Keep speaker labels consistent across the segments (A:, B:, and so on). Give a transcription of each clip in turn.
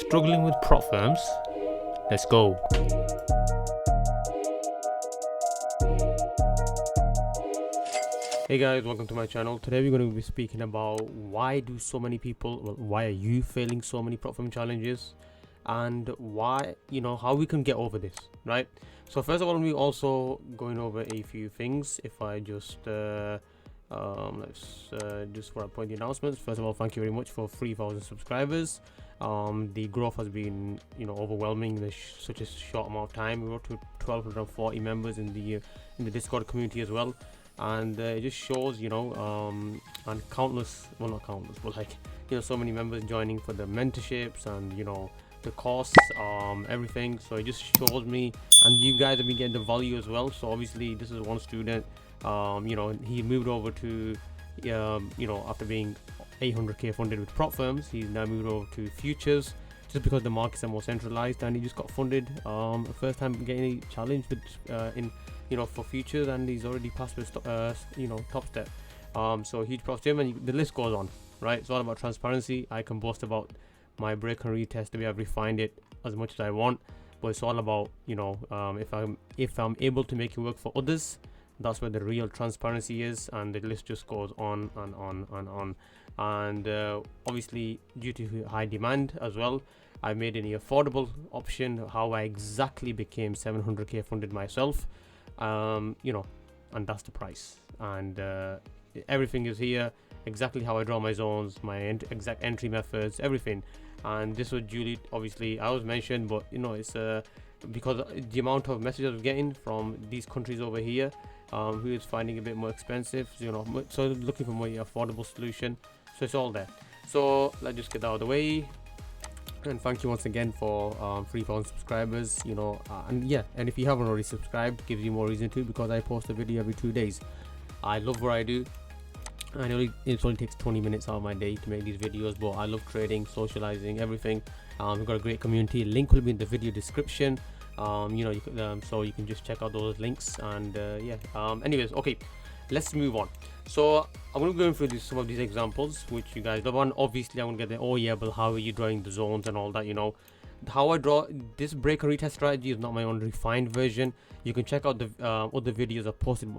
A: Struggling with prop firms? Let's go. Hey guys, welcome to my channel. Today we're going to be speaking about why are you failing so many prop firm challenges, and why, how we can get over this, right? So first of all, we're also going over a few things. If I just just for a point the announcements. First of all, thank you very much for 3,000 subscribers. The growth has been overwhelming in such a short amount of time. We're up to 1,240 members in the Discord community as well, and it just shows and countless, well, not countless, but like so many members joining for the mentorships and the course, everything. So it just shows me, and you guys have been getting the value as well. So obviously this is one student. He moved over to after being 800k funded with Propfirms, he's now moved over to futures just because the markets are more centralized, and he just got funded first time getting a challenge with for futures, and he's already passed with TopStep. So huge props to him, and the list goes on, right? It's all about transparency. I can boast about my break and retest, the way I've refined it as much as I want, but it's all about if I'm able to make it work for others, that's where the real transparency is, and the list just goes on and on and on. And obviously, due to high demand as well, I made an affordable option. How I exactly became 700k funded myself, and that's the price. And everything is here, exactly how I draw my zones, my exact entry methods, everything. And this was duly, obviously, I was mentioned, but it's because the amount of messages I'm getting from these countries over here, who is finding a bit more expensive, so looking for more affordable solution. So it's all there. So let's just get that out of the way, and thank you once again for 3,000 subscribers. And if you haven't already subscribed, gives you more reason to, because I post a video every 2 days. I love what I do, and it only takes 20 minutes out of my day to make these videos, but I love trading, socializing, everything. We've got a great community. Link will be in the video description. So you can just check out those links, and anyways, okay, let's move on. So I'm going to go through some of these examples which you guys love, and obviously I'm going to get the but how are you drawing the zones and all that. How I draw this break and retest strategy is not my own refined version. You can check out the other videos I've posted.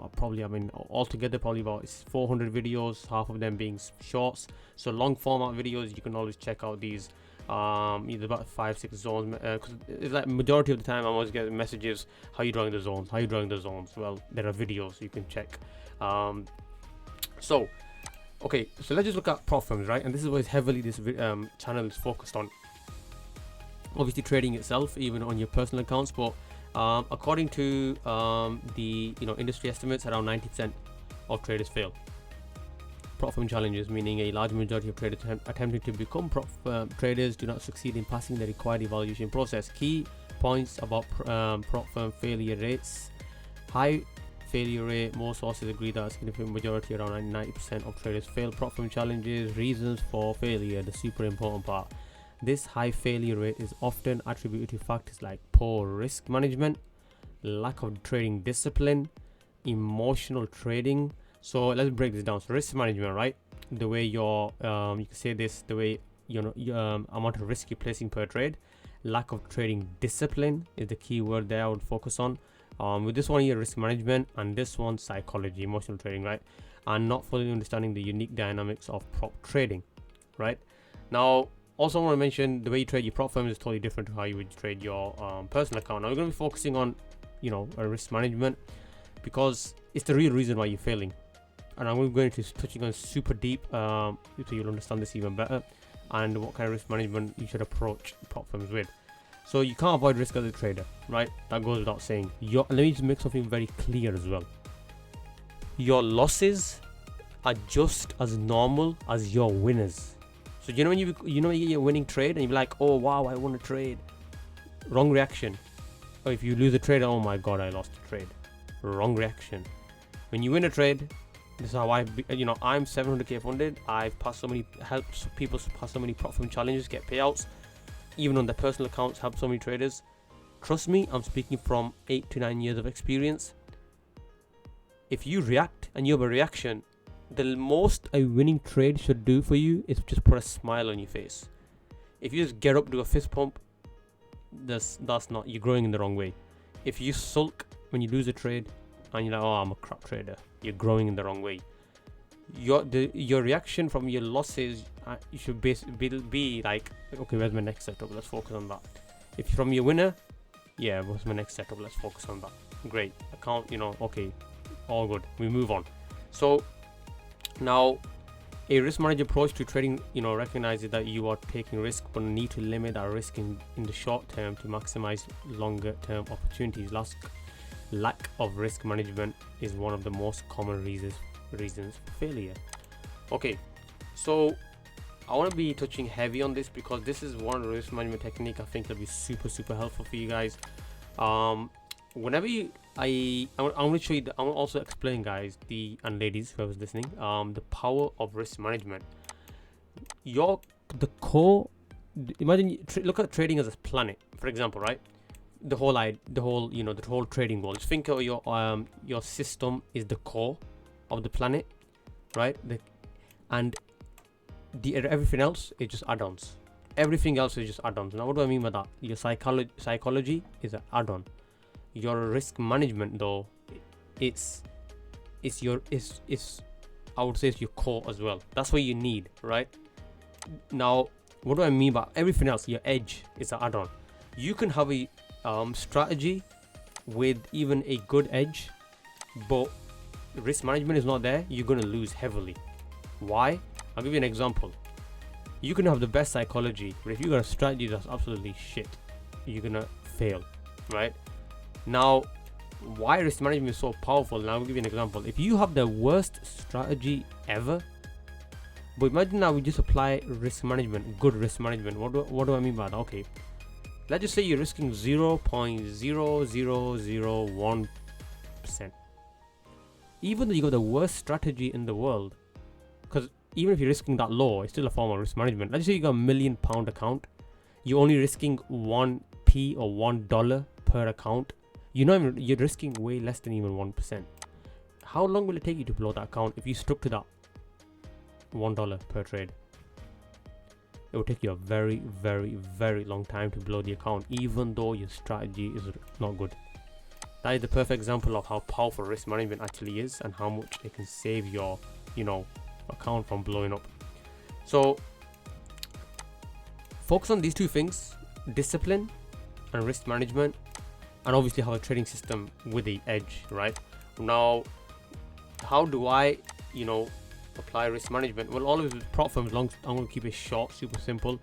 A: Altogether probably about 400 videos, half of them being shorts. So long format videos, you can always check out these. There's about 5-6 zones, because it's like majority of the time I'm always getting messages, how you drawing the zones, well, there are videos you can check. So let's just look at Propfirms, right? And this is what heavily this channel is focused on. Obviously trading itself, even on your personal accounts, but according to the industry estimates, around 90% of traders fail prop firm challenges, meaning a large majority of traders attempting to become prop traders do not succeed in passing the required evaluation process. Key points about prop firm failure rates: high failure rate. Most sources agree that a significant majority, around 90% of traders, fail prop firm challenges. Reasons for failure, the super important part. This high failure rate is often attributed to factors like poor risk management, lack of trading discipline, emotional trading. So let's break this down. So risk management, right? The way you can say this, the way amount of risk you're placing per trade. Lack of trading discipline is the key word there I would focus on. With this one here, risk management, and this one, psychology, emotional trading, right? And not fully understanding the unique dynamics of prop trading, right? Now, also I want to mention the way you trade your prop firm is totally different to how you would trade your personal account. Now we're going to be focusing on risk management, because it's the real reason why you're failing. And I'm going to touching on super deep, so you'll understand this even better, and what kind of risk management you should approach prop firms with. So you can't avoid risk as a trader, right? That goes without saying. Let me just make something very clear as well. Your losses are just as normal as your winners. So when you get your winning trade and you're like, oh wow, I won a trade. Wrong reaction. Or if you lose a trade, oh my god, I lost a trade. Wrong reaction. When you win a trade, this is how I'm 700k funded. I've passed helped people pass so many prop firm challenges, get payouts, even on their personal accounts, help so many traders. Trust me, I'm speaking from 8 to 9 years of experience. If you react and you have a reaction, the most a winning trade should do for you is just put a smile on your face. If you just get up, do a fist pump, that's not, you're growing in the wrong way. If you sulk when you lose a trade and you're like, oh, I'm a crap trader, you're growing in the wrong way. Your reaction from your losses, you should be like, okay, where's my next setup? Let's focus on that. If from your winner, yeah, what's my next setup? Let's focus on that. Great, account, okay, all good. We move on. So now, a risk managed approach to trading, recognizes that you are taking risk, but need to limit that risk in the short term to maximize longer term opportunities. Lack of risk management is one of the most common reasons for failure. Okay, so I want to be touching heavy on this because this is one risk management technique I think will be super helpful for you guys. Whenever I'm going to show you, I'm also explain, guys, and ladies, whoever's listening, the power of risk management. The core, imagine, look at trading as a planet, for example, right? The whole trading world. Just think of your system is the core of the planet, right? Everything else is just add-ons. Everything else is just add-ons. Now, what do I mean by that? Your psychology is an add-on. Your risk management, though, I would say it's your core as well. That's what you need, right? Now, what do I mean by everything else? Your edge is an add-on. You can have a strategy with even a good edge, but risk management is not there, you're going to lose heavily. Why? I'll give you an example. You can have the best psychology, but if you got a strategy that's absolutely shit, you're going to fail, right? Now, why risk management is so powerful, now I'll give you an example. If you have the worst strategy ever, but imagine now we just apply risk management, good risk management. What do I mean by that? Okay, let's just say you're risking 0.0001%. Even though you got the worst strategy in the world, because even if you're risking that low, it's still a form of risk management. Let's say you got £1 million account, you're only risking 1p or $1 per account. You're risking way less than even 1%. How long will it take you to blow that account if you stuck to that $1 per trade? It will take you a very long time to blow the account, even though your strategy is not good. That is the perfect example of how powerful risk management actually is and how much it can save your account from blowing up. So focus on these two things: discipline and risk management, and obviously have a trading system with the edge. Right now, how do I apply risk management? Well, always with Propfirms, I'm going to keep it short, super simple.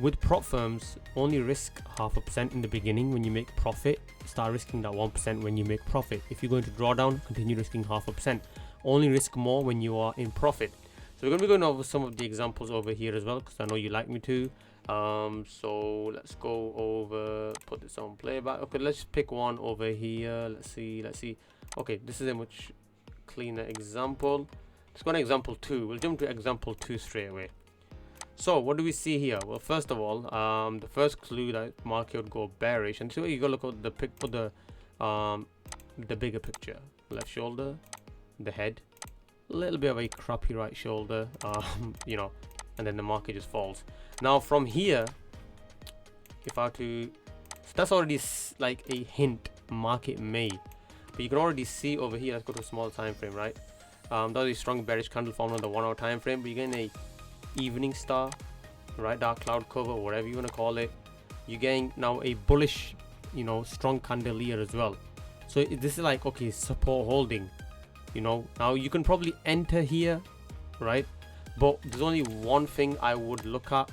A: With Propfirms, only risk 0.5% in the beginning when you make profit. Start risking that 1% when you make profit. If you're going to draw down, continue risking 0.5%. Only risk more when you are in profit. So we're going to be going over some of the examples over here as well, because I know you like me to. So let's go over, put this on playback. Okay, let's just pick one over here. Let's see. Okay, this is a much cleaner example. Let's go on example 2. We'll jump to example 2 straight away. So what do we see here? Well, first of all, the first clue that market would go bearish, and so you go look at the bigger picture. Left shoulder, the head, a little bit of a crappy right shoulder, and then the market just falls. Now from here, if I were to, so that's already like a hint market may, but you can already see over here. Let's go to a small time frame, right? That was a strong bearish candle formed on the 1 hour time frame, but you're getting a evening star, right? Dark cloud cover, whatever you want to call it. You're getting now a bullish, strong candle here as well. So this is like, okay, support holding. Now you can probably enter here, right? But there's only one thing I would look at,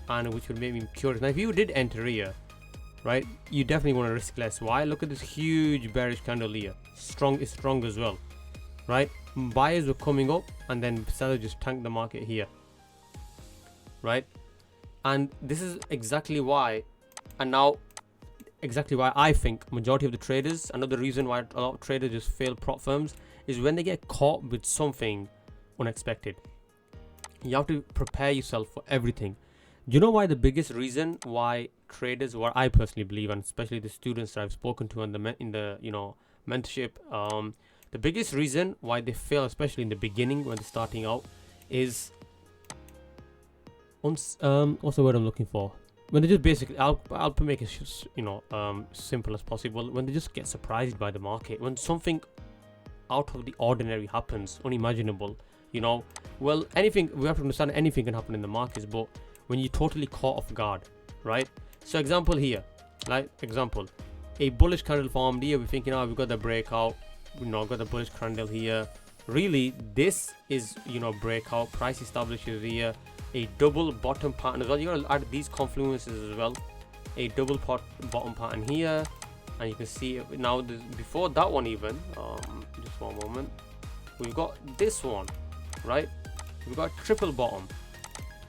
A: and which would make me curious. Now, if you did enter here, right, you definitely want to risk less. Why? Look at this huge bearish candle here. It's strong as well, right? Buyers were coming up, and then sellers just tanked the market here, right? And this is exactly why, I think majority of the traders, another reason why a lot of traders just fail prop firms, is when they get caught with something unexpected. You have to prepare yourself for everything. Do you know why the biggest reason why traders, what I personally believe, and especially the students that I've spoken to in the mentorship, the biggest reason why they fail, especially in the beginning when they're starting out, is what's the word I'm looking for? When they just basically, I'll make it just, simple as possible. When they just get surprised by the market, when something out of the ordinary happens, unimaginable, well, anything, we have to understand anything can happen in the markets, but when you're totally caught off guard, right? So example here, a bullish candle formed here. We're thinking, we've got the breakout, got the bullish candle here. Really, this is, breakout, price establishes here, a double bottom pattern as well. You gotta add these confluences as well, a double bottom pattern here, and you can see it now. Before that one even, just one moment, we've got this one, right? We've got triple bottom,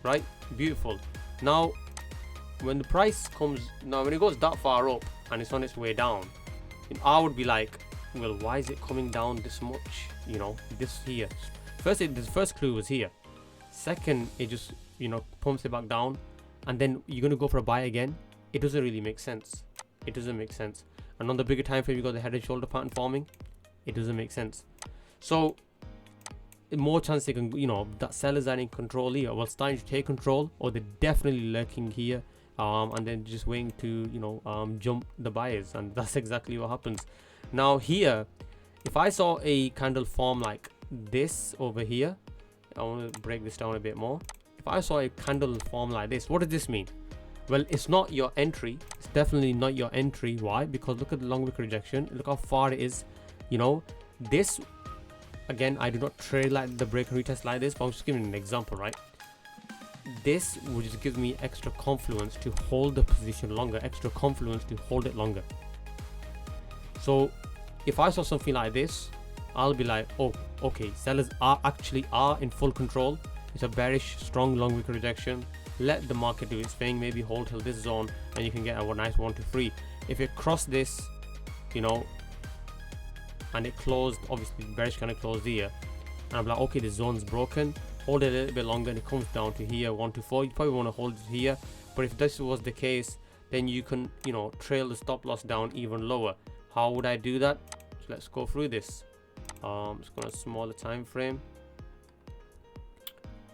A: right? Beautiful. Now when the price comes, when it goes that far up and it's on its way down, I would be like, well, why is it coming down this much? This here, the first clue was here. Second, it just pumps it back down, and then you're gonna go for a buy again. It doesn't really make sense. It doesn't make sense. And on the bigger time frame, you got the head and shoulder pattern forming. It doesn't make sense. So more chance they can, that sellers are in control here, well, starting to take control, or they're definitely lurking here, and then just waiting to jump the buyers, and that's exactly what happens. Now here, if I saw a candle form like this over here, I want to break this down a bit more. If I saw a candle form like this, what does this mean? Well, it's not your entry. It's definitely not your entry. Why? Because look at the long wick rejection. Look how far it is. This, again, I do not trade like the break and retest like this, but I'm just giving an example, right? This would just give me extra confluence to hold the position longer, extra confluence to hold it longer. So if I saw something like this, I'll be like, oh, okay, sellers are in full control. It's a bearish, strong long wick rejection. Let the market do its thing. Maybe hold till this zone, and you can get a nice 1 to 3. If it crossed this, and it closed, obviously bearish kind of closed here, and I'm like, okay, the zone's broken. Hold it a little bit longer, and it comes down to here, 1 to 4. You probably want to hold it here, but if this was the case, then you can, trail the stop loss down even lower. How would I do that? So let's go through this. Let's go on a smaller time frame,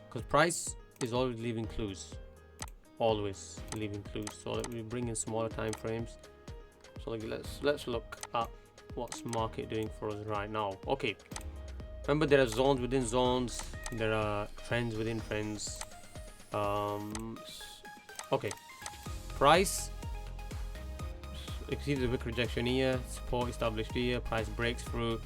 A: because price is always leaving clues, so let me bring in smaller time frames. So let's look at what's market doing for us right now. Okay, remember, there are zones within zones, there are trends within trends. Okay, price, you see the wick rejection here, support established here, price breaks through.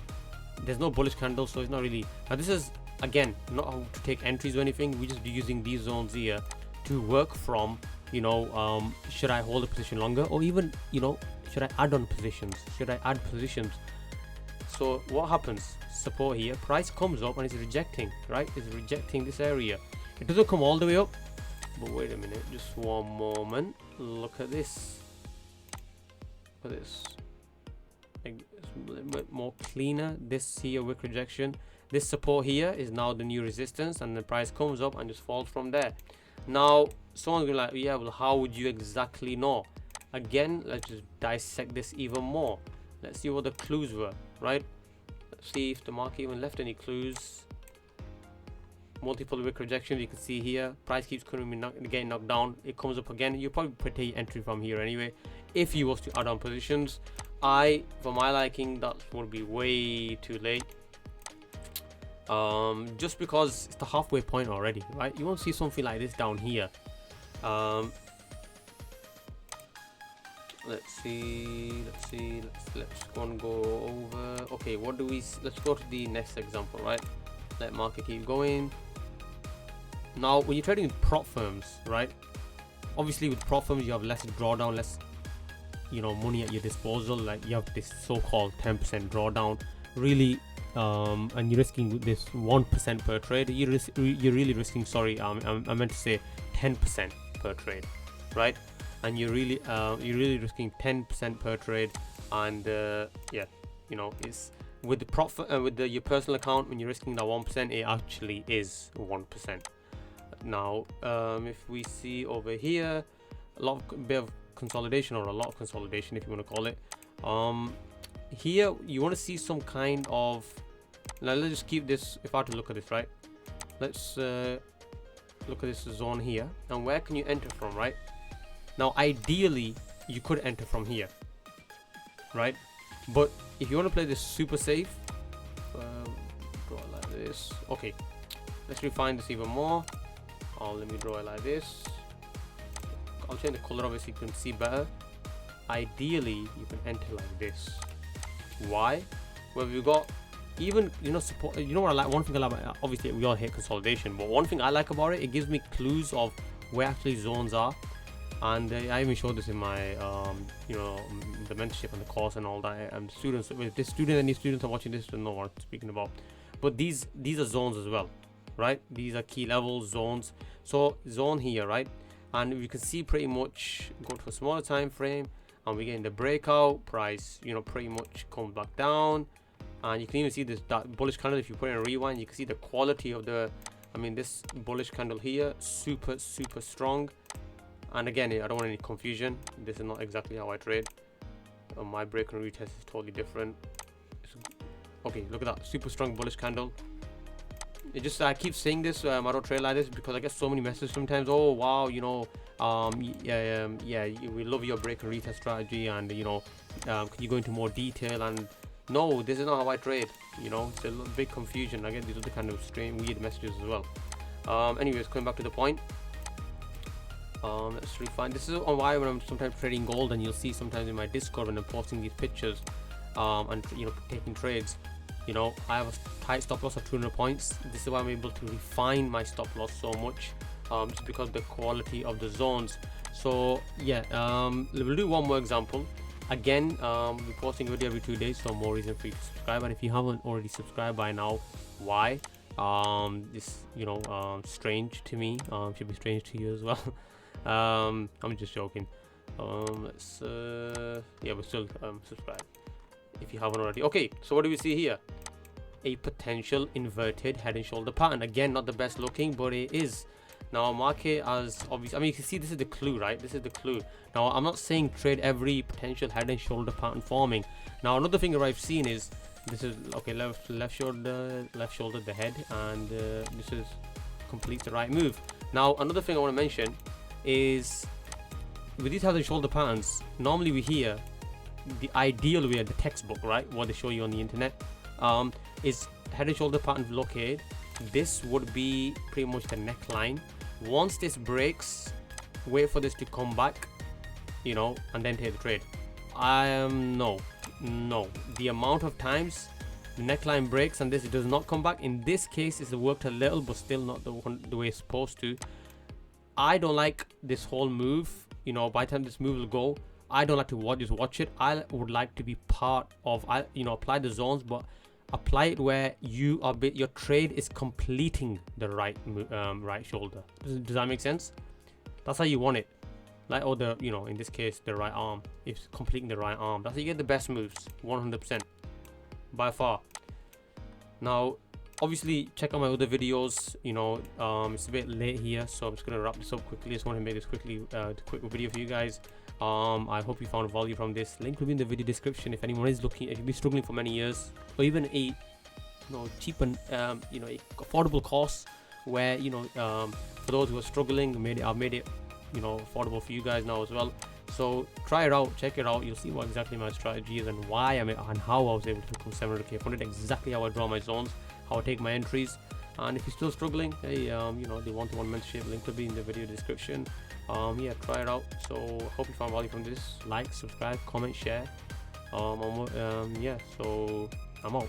A: There's no bullish candle, so it's not really. Now this is, again, not how to take entries or anything. We just be using these zones here to work from, should I hold a position longer, or even, should I add on positions? Should I add positions? So what happens? Support here, price comes up and it's rejecting, right? It's rejecting this area. It doesn't come all the way up, but wait a minute, just one moment. Look at this. Look at this. It's a little bit more cleaner. This here, wick rejection. This support here is now the new resistance, and the price comes up and just falls from there. Now someone's gonna be like, yeah, well, how would you exactly know? Again, let's just dissect this even more. Let's see what the clues were, right? Let's see if the market even left any clues. Multiple wick rejections, you can see here. Price keeps getting knocked down. It comes up again. You probably put a entry from here anyway, if you was to add on positions. For my liking, that would be way too late. Just because it's the halfway point already, right? You won't see something like this down here. Let's go over. Okay, what do we? Let's go to the next example, right? Let market keep going. Now, when you're trading with prop firms, right? Obviously, with prop firms, you have less drawdown, less money at your disposal. Like, you have this so-called 10% drawdown, really, and you're risking this 1% per trade. You're really risking. Sorry, I meant to say 10% per trade, right? And you're really risking 10% per trade. And yeah, it's with the profit with your personal account, when you're risking that 1%, it actually is 1%. Now, if we see over here, a bit of consolidation, or a lot of consolidation, if you want to call it. Here you want to see some kind of. Now let's just keep this. If I have to look at this, right? Let's look at this zone here, and where can you enter from, right? Now ideally you could enter from here, right? But if you want to play this super safe, draw it like this. Okay, let's refine this even more. Let me draw it like this. I'll change the color of it so you can see better. Ideally you can enter like this. Why? Well, we've got even, you know, support. You know what I like? One thing I like about, obviously we all hate consolidation, but one thing I like about it, it gives me clues of where actually zones are. And I even showed this in my you know, the mentorship and the course and all that. And students, if this student, any students are watching this, don't know what I'm speaking about. But these are zones as well, right? These are key levels, zones. So zone here, right? And you can see pretty much go to a smaller time frame, and we're getting the breakout price, you know, pretty much comes back down. And you can even see this bullish candle. If you put in a rewind, you can see the quality of the, I mean, this bullish candle here, super strong. And again, I don't want any confusion, this is not exactly how I trade. My break and retest is totally different. Okay, look at that, super strong bullish candle. It just, I keep saying this, I don't trade like this because I get so many messages sometimes. Oh wow, you know, yeah, we love your break and retest strategy, and you know, can you go into more detail? And no, this is not how I trade. You know, it's a little big confusion. I get these other kind of strange, weird messages as well. Anyways, coming back to the point. Let's refine. This is on why when I'm sometimes trading gold, and you'll see sometimes in my Discord when I'm posting these pictures, and you know, taking trades. You know, I have a tight stop loss of 200 points. This is why I'm able to refine my stop loss so much, just because of the quality of the zones. So yeah, we'll do one more example. Again, we're posting a video every 2 days, so more reason for you to subscribe. And if you haven't already subscribed by now, why? This, you know, strange to me. Should be strange to you as well. I'm just joking. Let's yeah, but still subscribe if you haven't already. Okay, so what do we see here? A potential inverted head and shoulder pattern. Again, not the best looking, but it is. Now mark it as obvious. I mean, you can see this is the clue, right? This is the clue. Now I'm not saying trade every potential head and shoulder pattern forming. Now another thing that I've seen is this is okay, left shoulder, the head, and this is completes the right move. Now another thing I want to mention is with these head and shoulder patterns, normally we hear the ideal way, the textbook, right, what they show you on the internet, is head and shoulder pattern blockade. This would be pretty much the neckline. Once this breaks, wait for this to come back, you know, and then take the trade. No, the amount of times the neckline breaks and this does not come back, in this case it's worked a little, but still not the way it's supposed to. I don't like this whole move. You know, by the time this move will go, I don't like to just watch it. I would like to be part of, you know, apply the zones, but apply it where you are your trade is completing the right right shoulder. Does that make sense? That's how you want it. Like, or the, you know, in this case the right arm, it's completing the right arm. That's how you get the best moves, 100% by far. Now obviously check out my other videos. You know, it's a bit late here, so I'm just gonna wrap this up quickly. Just want to make this quickly quick video for you guys. I hope you found value from this. Link will be in the video description if anyone is looking, if you've been struggling for many years, or even a, you know, cheap and you know, affordable course where, you know, for those who are struggling, I've made it, you know, affordable for you guys now as well. So try it out, check it out. You'll see what exactly my strategy is and why and how I was able to become 700k funded, exactly how I draw my zones, how I take my entries. And if you're still struggling, hey, you know, the one-to-one mentorship link will be in the video description. Yeah, try it out. So hope you found value from this. Like, subscribe, comment, share. Yeah, so I'm out.